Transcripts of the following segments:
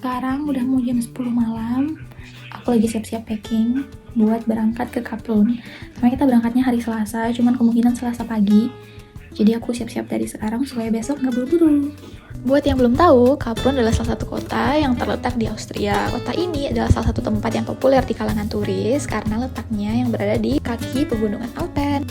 Sekarang udah mau jam 10 malam. Aku lagi siap-siap packing buat berangkat ke Kaprun. Karena kita berangkatnya hari Selasa, cuman kemungkinan Selasa pagi. Jadi aku siap-siap dari sekarang supaya besok nggak buru-buru. Buat yang belum tahu, Kaprun adalah salah satu kota yang terletak di Austria. Kota ini adalah salah satu tempat yang populer di kalangan turis karena letaknya yang berada di kaki pegunungan Alpen.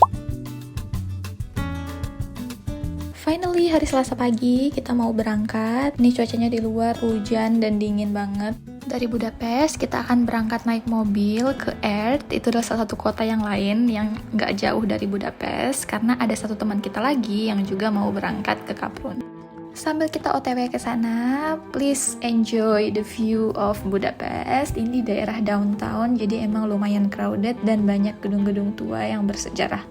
Finally, hari Selasa pagi kita mau berangkat. Nih cuacanya di luar hujan dan dingin banget. Dari Budapest, kita akan berangkat naik mobil ke Erd. Itu adalah salah satu kota yang lain yang nggak jauh dari Budapest. Karena ada satu teman kita lagi yang juga mau berangkat ke Kaprun. Sambil kita OTW ke sana, please enjoy the view of Budapest. Ini daerah downtown, jadi emang lumayan crowded dan banyak gedung-gedung tua yang bersejarah.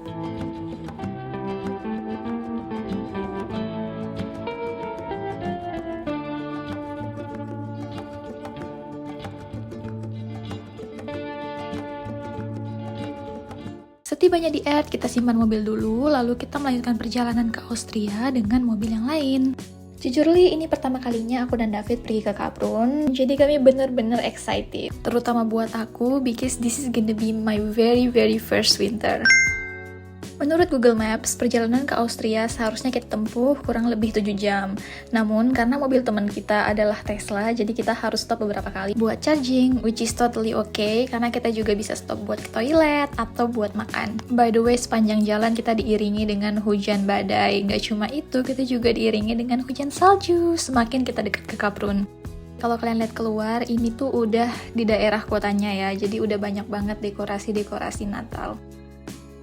Setibanya di Erd, kita simpan mobil dulu, lalu kita melanjutkan perjalanan ke Austria dengan mobil yang lain. Jujur Li, ini pertama kalinya aku dan David pergi ke Kaprun, jadi kami bener-bener excited. Terutama buat aku, because this is gonna be my very first winter. Menurut Google Maps, perjalanan ke Austria seharusnya kita tempuh kurang lebih 7 jam. Namun, karena mobil teman kita adalah Tesla, jadi kita harus stop beberapa kali buat charging, which is totally okay, karena kita juga bisa stop buat ke toilet atau buat makan. By the way, sepanjang jalan kita diiringi dengan hujan badai. Nggak cuma itu, kita juga diiringi dengan hujan salju semakin kita dekat ke Kaprun. Kalau kalian lihat keluar, ini tuh udah di daerah kotanya ya, jadi udah banyak banget dekorasi-dekorasi Natal.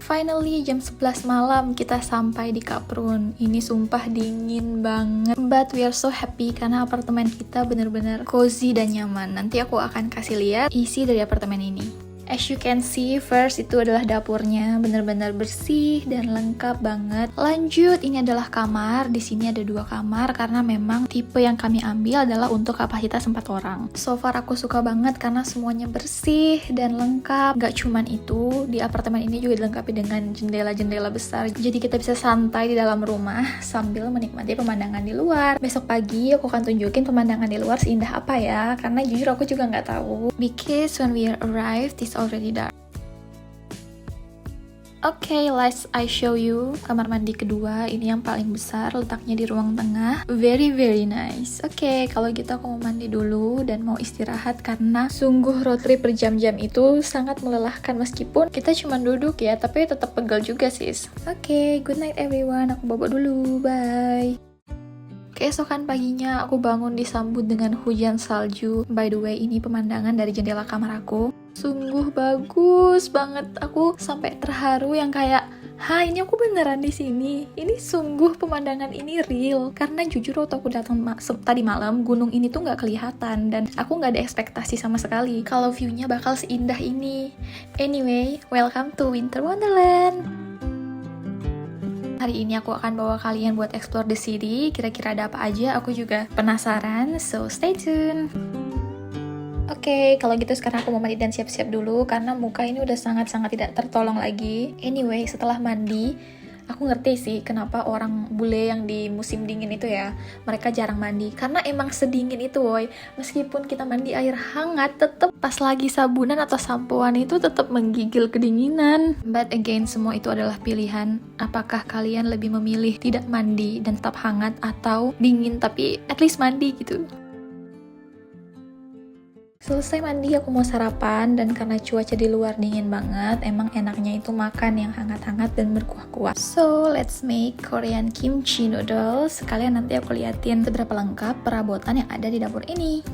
Finally, jam 11 malam kita sampai di Kaprun. Ini sumpah dingin banget. But we are so happy karena apartemen kita bener-bener cozy dan nyaman. Nanti aku akan kasih lihat isi dari apartemen ini. As you can see, first itu adalah dapurnya, bener-bener bersih dan lengkap banget. Lanjut, ini adalah kamar. Di sini ada 2 kamar karena memang tipe yang kami ambil adalah untuk kapasitas 4 orang. So far aku suka banget karena semuanya bersih dan lengkap. Gak cuman itu, di apartemen ini juga dilengkapi dengan jendela-jendela besar. Jadi kita bisa santai di dalam rumah sambil menikmati pemandangan di luar. Besok pagi aku akan tunjukin pemandangan di luar seindah apa ya, karena jujur aku juga nggak tahu. Because when we arrived, it's already dark. Okay, let's I show you kamar mandi kedua. Ini yang paling besar, letaknya di ruang tengah. Very nice. Okay, kalau gitu aku mau mandi dulu dan mau istirahat karena sungguh road trip berjam-jam itu sangat melelahkan meskipun kita cuma duduk ya, tapi tetap pegal juga sis. Okay, good night everyone. Aku bobo dulu. Bye. Keesokan paginya aku bangun disambut dengan hujan salju. By the way, ini pemandangan dari jendela kamar aku. Sungguh bagus banget. Aku sampai terharu yang kayak, ini aku beneran di sini. Ini sungguh pemandangan ini real. Karena jujur waktu aku datang tadi malam, gunung ini tuh nggak kelihatan dan aku nggak ada ekspektasi sama sekali kalau view-nya bakal seindah ini. Anyway, welcome to Winter Wonderland. Hari ini aku akan bawa kalian buat explore the city. Kira-kira ada apa aja, aku juga penasaran. So, stay tune. Oke, kalau gitu sekarang aku mau mandi dan siap-siap dulu karena muka ini udah sangat-sangat tidak tertolong lagi. Anyway, setelah mandi, aku ngerti sih kenapa orang bule yang di musim dingin itu ya, mereka jarang mandi. Karena emang sedingin itu woy. Meskipun kita mandi air hangat, tetep pas lagi sabunan atau sampoan itu tetep menggigil kedinginan. But again, semua itu adalah pilihan. Apakah kalian lebih memilih tidak mandi dan tetap hangat atau dingin tapi at least mandi gitu? Selesai mandi aku mau sarapan dan karena cuaca di luar dingin banget, emang enaknya itu makan yang hangat-hangat dan berkuah-kuah. So, let's make Korean kimchi noodles. Sekalian nanti aku liatin seberapa lengkap perabotan yang ada di dapur ini.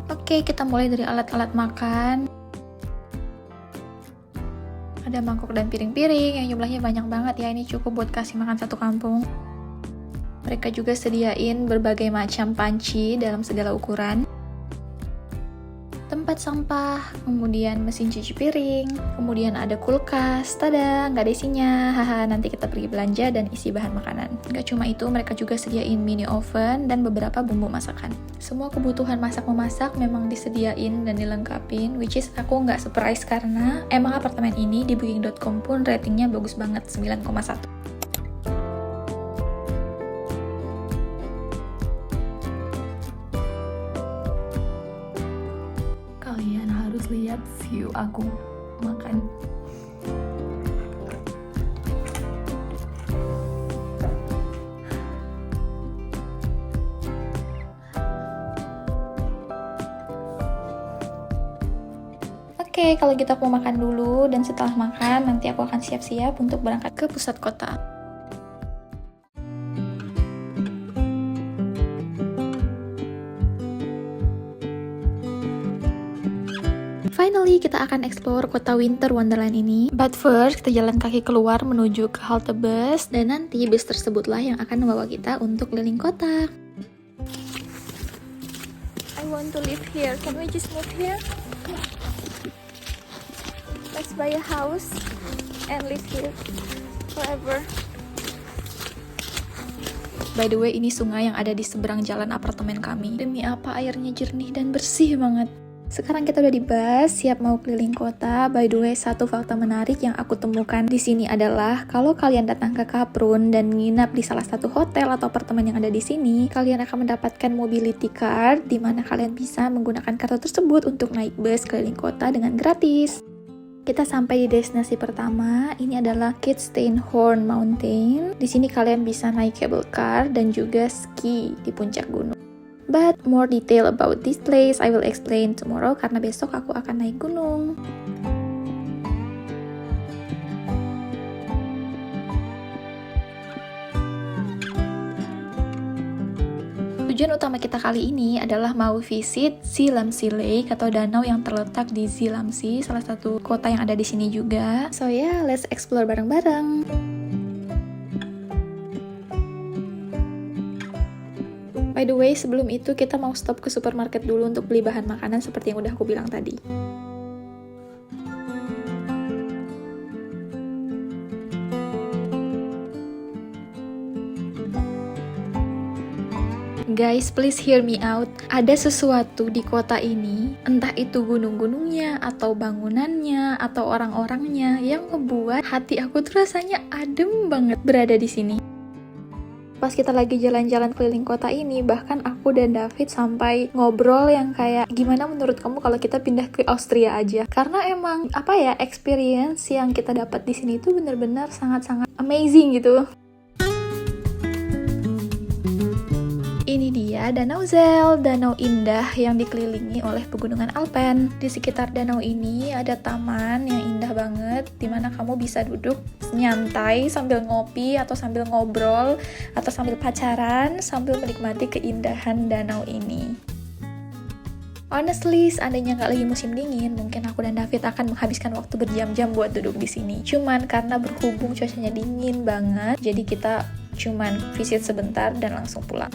Oke, kita mulai dari alat-alat makan. Ada mangkok dan piring-piring yang jumlahnya banyak banget ya, ini cukup buat kasih makan satu kampung. Mereka juga sediain berbagai macam panci dalam segala ukuran. Tempat sampah, kemudian mesin cuci piring, kemudian ada kulkas, tada, nggak ada isinya, nanti kita pergi belanja dan isi bahan makanan. Nggak cuma itu, mereka juga sediain mini oven dan beberapa bumbu masakan. Semua kebutuhan masak-memasak memang disediain dan dilengkapin, which is aku nggak surprise karena emang apartemen ini di booking.com pun ratingnya bagus banget, 9,1. you, aku makan. Oke, kalau gitu aku mau makan dulu, dan setelah makan nanti aku akan siap-siap untuk berangkat ke pusat kota. Finally, kita akan explore kota Winter Wonderland ini. But first, kita jalan kaki keluar menuju ke halte bus, dan nanti bus tersebutlah yang akan membawa kita untuk keliling kota. I want to live here. Can we just move here? Let's buy a house and live here forever. By the way, ini sungai yang ada di seberang jalan apartemen kami. Demi apa airnya jernih dan bersih banget. Sekarang kita udah di bus, siap mau keliling kota. By the way, satu fakta menarik yang aku temukan di sini adalah kalau kalian datang ke Kaprun dan nginap di salah satu hotel atau apartemen yang ada di sini, kalian akan mendapatkan mobility card di mana kalian bisa menggunakan kartu tersebut untuk naik bus keliling kota dengan gratis. Kita sampai di destinasi pertama. Ini adalah Kitzsteinhorn Mountain. Di sini kalian bisa naik cable car dan juga ski di puncak gunung. But more detail about this place I will explain tomorrow karena besok aku akan naik gunung. Tujuan utama kita kali ini adalah mau visit Zillamsee Lake atau danau yang terletak di Zillamsee, salah satu kota yang ada di sini juga. So yeah, let's explore bareng-bareng. By the way, sebelum itu kita mau stop ke supermarket dulu untuk beli bahan makanan seperti yang udah aku bilang tadi. Guys, please hear me out. Ada sesuatu di kota ini, entah itu gunung-gunungnya, atau bangunannya, atau orang-orangnya, yang ngebuat hati aku tuh rasanya adem banget berada di sini. Pas kita lagi jalan-jalan keliling kota ini, bahkan aku dan David sampai ngobrol yang kayak, gimana menurut kamu kalau kita pindah ke Austria aja? Karena emang, experience yang kita dapat di sini tuh bener-bener sangat-sangat amazing gitu. Ini dia Danau Zell, danau indah yang dikelilingi oleh pegunungan Alpen. Di sekitar danau ini ada taman yang indah banget, dimana kamu bisa duduk nyantai sambil ngopi atau sambil ngobrol atau sambil pacaran sambil menikmati keindahan danau ini. Honestly, seandainya nggak lagi musim dingin, mungkin aku dan David akan menghabiskan waktu berjam-jam buat duduk di sini. Cuman karena berhubung cuacanya dingin banget, jadi kita cuman visit sebentar dan langsung pulang.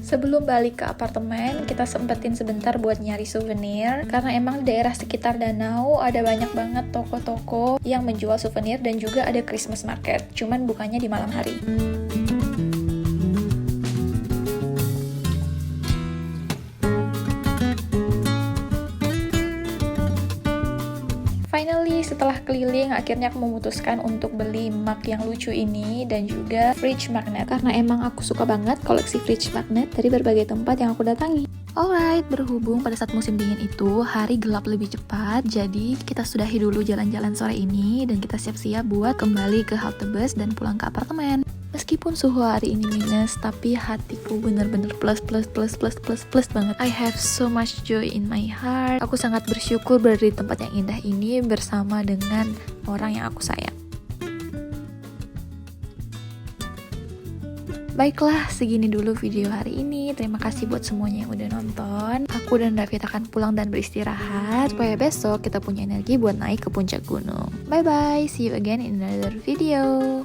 Sebelum balik ke apartemen, kita sempetin sebentar buat nyari souvenir, karena emang di daerah sekitar danau ada banyak banget toko-toko yang menjual souvenir dan juga ada Christmas market, cuman bukannya di malam hari. Finally, setelah keliling, akhirnya aku memutuskan untuk beli mug yang lucu ini dan juga fridge magnet. Karena emang aku suka banget koleksi fridge magnet dari berbagai tempat yang aku datangi. Alright, berhubung pada saat musim dingin itu hari gelap lebih cepat, jadi kita sudahi dulu jalan-jalan sore ini dan kita siap-siap buat kembali ke halte bus dan pulang ke apartemen. Meskipun suhu hari ini minus, tapi hatiku bener-bener plus banget. I have so much joy in my heart. Aku sangat bersyukur berada di tempat yang indah ini bersama dengan orang yang aku sayang. Baiklah, segini dulu video hari ini. Terima kasih buat semuanya yang udah nonton. Aku dan David akan pulang dan beristirahat supaya besok kita punya energi buat naik ke puncak gunung. Bye bye, see you again in another video.